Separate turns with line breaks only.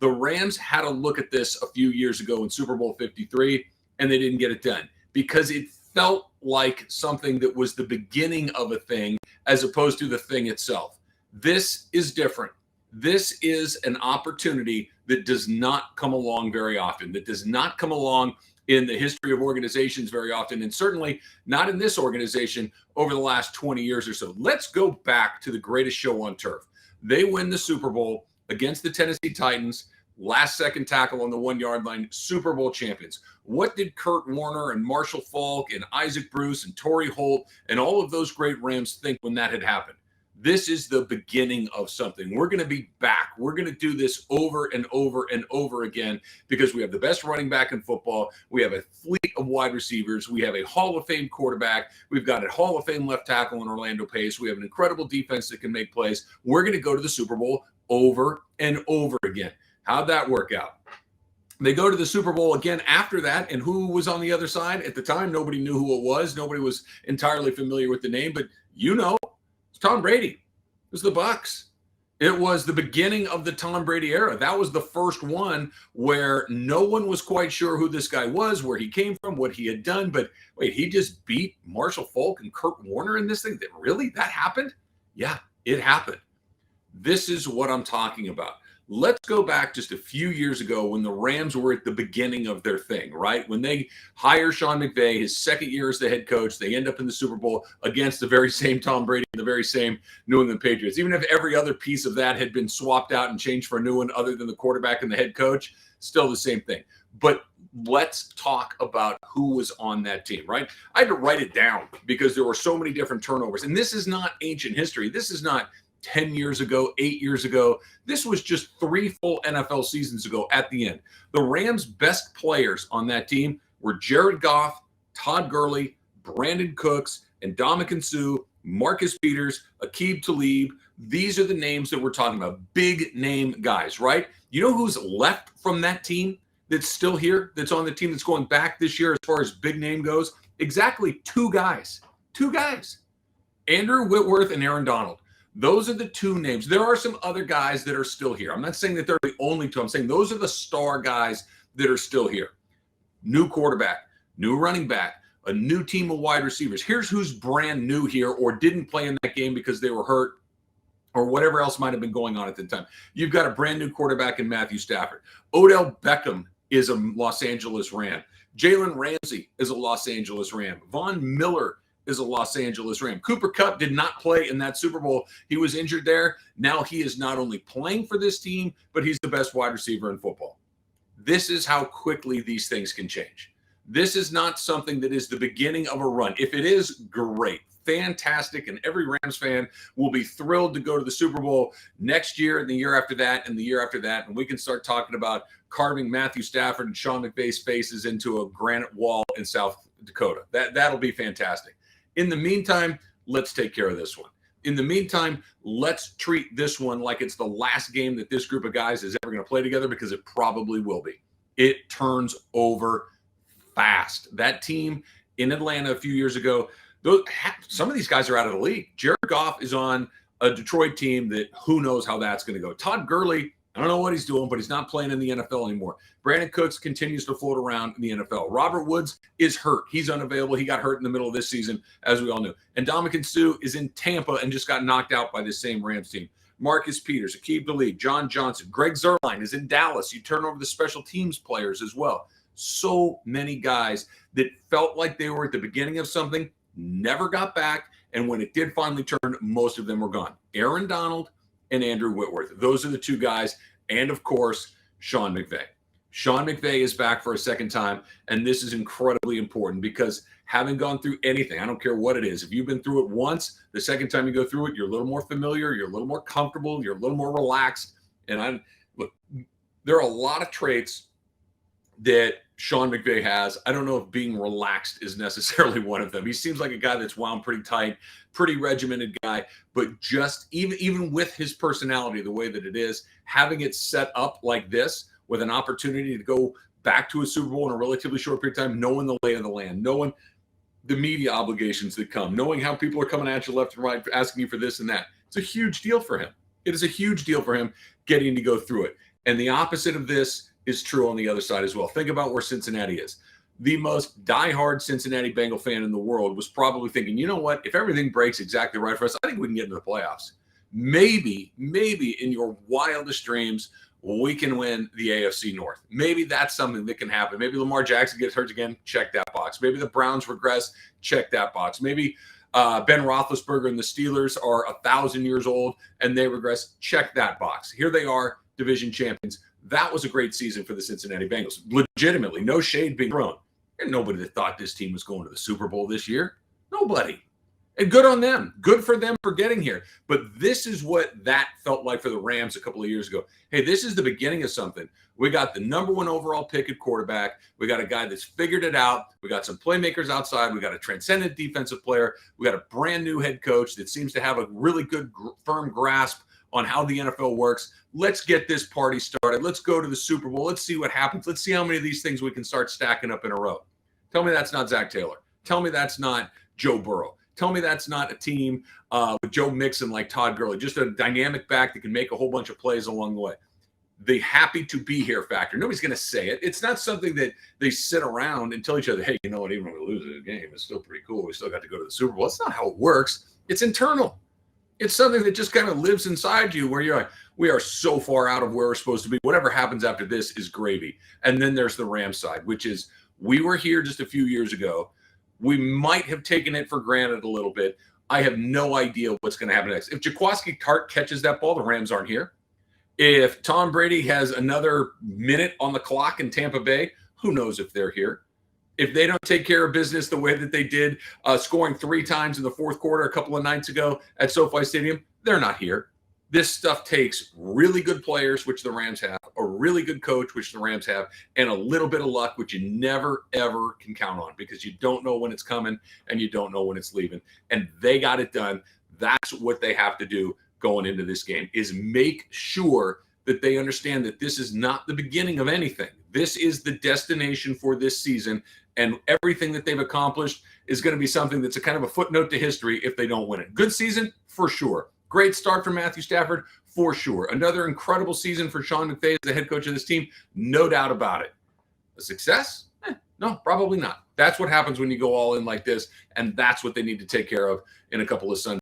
The Rams had a look at this a few years ago in Super Bowl 53, and they didn't get it done because it felt like something that was the beginning of a thing as opposed to the thing itself. This is different. This is an opportunity that does not come along very often, that does not come along in the history of organizations very often, and certainly not in this organization over the last 20 years or so. Let's go back to the greatest show on turf. They win the Super Bowl against the Tennessee Titans, last second tackle on the 1 yard line, Super Bowl champions. What did Kurt Warner and Marshall Faulk and Isaac Bruce and Torrey Holt and all of those great Rams think when that had happened? This is the beginning of something. We're going to be back. We're going to do this over and over and over again because we have the best running back in football. We have a fleet of wide receivers. We have a Hall of Fame quarterback. We've got a Hall of Fame left tackle in Orlando Pace. We have an incredible defense that can make plays. We're going to go to the Super Bowl over and over again. How'd that work out? They go to the Super Bowl again after that, and who was on the other side? At the time, nobody knew who it was. Nobody was entirely familiar with the name, but you know, it's Tom Brady. It was the Bucs. It was the beginning of the Tom Brady era. That was the first one where no one was quite sure who this guy was, where he came from, what he had done. But wait, he just beat Marshall Faulk and Kurt Warner in this thing? Really? That happened? Yeah, it happened. This is what I'm talking about. Let's go back just a few years ago when the Rams were at the beginning of their thing, right? When they hire Sean McVay, his second year as the head coach, they end up in the Super Bowl against the very same Tom Brady and the very same New England Patriots. Even if every other piece of that had been swapped out and changed for a new one other than the quarterback and the head coach, still the same thing. But let's talk about who was on that team, right? I had to write it down because there were so many different turnovers. And this is not ancient history. This is not 10 years ago, 8 years ago. This was just 3 full NFL seasons ago at the end. The Rams' best players on that team were Jared Goff, Todd Gurley, Brandon Cooks, and Ndamukong Suh, Marcus Peters, Aqib Talib. These are the names that we're talking about. Big name guys, right? You know who's left from that team that's still here, that's on the team that's going back this year as far as big name goes? Exactly 2 guys. 2 guys. Andrew Whitworth and Aaron Donald. Those are the 2 names. There are some other guys that are still here. I'm not saying that they're the only 2. I'm saying those are the star guys that are still here. New quarterback, new running back, a new team of wide receivers. Here's who's brand new here or didn't play in that game because they were hurt or whatever else might have been going on at the time. You've got a brand new quarterback in Matthew Stafford. Odell Beckham is a Los Angeles Ram. Jalen Ramsey is a Los Angeles Ram. Von Miller is a Los Angeles Ram. Cooper Kupp did not play in that Super Bowl. He was injured there. Now he is not only playing for this team, but he's the best wide receiver in football. This is how quickly these things can change. This is not something that is the beginning of a run. If it is, great, fantastic, and every Rams fan will be thrilled to go to the Super Bowl next year and the year after that and the year after that, and we can start talking about carving Matthew Stafford and Sean McVay's faces into a granite wall in South Dakota. That'll be fantastic. In the meantime, let's take care of this one. In the meantime, let's treat this one like it's the last game that this group of guys is ever going to play together, because it probably will be. It turns over fast. That team in Atlanta a few years ago, some of these guys are out of the league. Jared Goff is on a Detroit team that who knows how that's going to go. Todd Gurley, I don't know what he's doing, but he's not playing in the NFL anymore. Brandon Cooks continues to float around in the NFL. Robert Woods is hurt. He's unavailable. He got hurt in the middle of this season, as we all knew. And Ndamukong Suh is in Tampa and just got knocked out by the same Rams team. Marcus Peters, Aqib Talib, John Johnson, Greg Zuerlein is in Dallas. You turn over the special teams players as well. So many guys that felt like they were at the beginning of something, never got back, and when it did finally turn, most of them were gone. Aaron Donald and Andrew Whitworth. Those are the 2 guys. And, of course, Sean McVay. Sean McVay is back for a second time, and this is incredibly important because having gone through anything, I don't care what it is, if you've been through it once, the second time you go through it, you're a little more familiar, you're a little more comfortable, you're a little more relaxed. And look, there are a lot of traits that Sean McVay has. I don't know if being relaxed is necessarily one of them. He seems like a guy that's wound pretty tight, pretty regimented guy, but just even with his personality, the way that it is, having it set up like this with an opportunity to go back to a Super Bowl in a relatively short period of time, knowing the lay of the land, knowing the media obligations that come, knowing how people are coming at you left and right, asking you for this and that. It's a huge deal for him. It is a huge deal for him getting to go through it. And the opposite of this is true on the other side as well. Think about where Cincinnati is. The most diehard Cincinnati Bengal fan in the world was probably thinking, you know what? If everything breaks exactly right for us, I think we can get into the playoffs. Maybe in your wildest dreams, we can win the AFC North. Maybe that's something that can happen. Maybe Lamar Jackson gets hurt again. Check that box. Maybe the Browns regress. Check that box. Maybe Ben Roethlisberger and the Steelers are 1,000 years old and they regress. Check that box. Here they are, division champions. That was a great season for the Cincinnati Bengals. Legitimately, no shade being thrown. There's nobody that thought this team was going to the Super Bowl this year. Nobody. And good on them. Good for them for getting here. But this is what that felt like for the Rams a couple of years ago. Hey, this is the beginning of something. We got the number 1 overall pick at quarterback. We got a guy that's figured it out. We got some playmakers outside. We got a transcendent defensive player. We got a brand new head coach that seems to have a really good, firm grasp on how the NFL works. Let's get this party started. Let's go to the Super Bowl. Let's see what happens. Let's see how many of these things we can start stacking up in a row. Tell me that's not Zach Taylor. Tell me that's not Joe Burrow. Tell me that's not a team with Joe Mixon like Todd Gurley, just a dynamic back that can make a whole bunch of plays along the way. The happy to be here factor. Nobody's going to say it. It's not something that they sit around and tell each other, hey, you know what, even if we lose the game, it's still pretty cool. We still got to go to the Super Bowl. That's not how it works. It's internal. It's something that just kind of lives inside you where you're like, we are so far out of where we're supposed to be. Whatever happens after this is gravy. And then there's the Rams side, which is we were here just a few years ago. We might have taken it for granted a little bit. I have no idea what's going to happen next. If Jaquiski Tartt catches that ball, the Rams aren't here. If Tom Brady has another minute on the clock in Tampa Bay, who knows if they're here. If they don't take care of business the way that they did, scoring 3 times in the fourth quarter a couple of nights ago at SoFi Stadium, they're not here. This stuff takes really good players, which the Rams have, a really good coach, which the Rams have, and a little bit of luck, which you never, ever can count on because you don't know when it's coming and you don't know when it's leaving. And they got it done. That's what they have to do going into this game is make sure that they understand that this is not the beginning of anything. This is the destination for this season, and everything that they've accomplished is going to be something that's a kind of a footnote to history if they don't win it. Good season, for sure. Great start for Matthew Stafford, for sure. Another incredible season for Sean McVay as the head coach of this team, no doubt about it. A success? No, probably not. That's what happens when you go all in like this, and that's what they need to take care of in a couple of Sundays.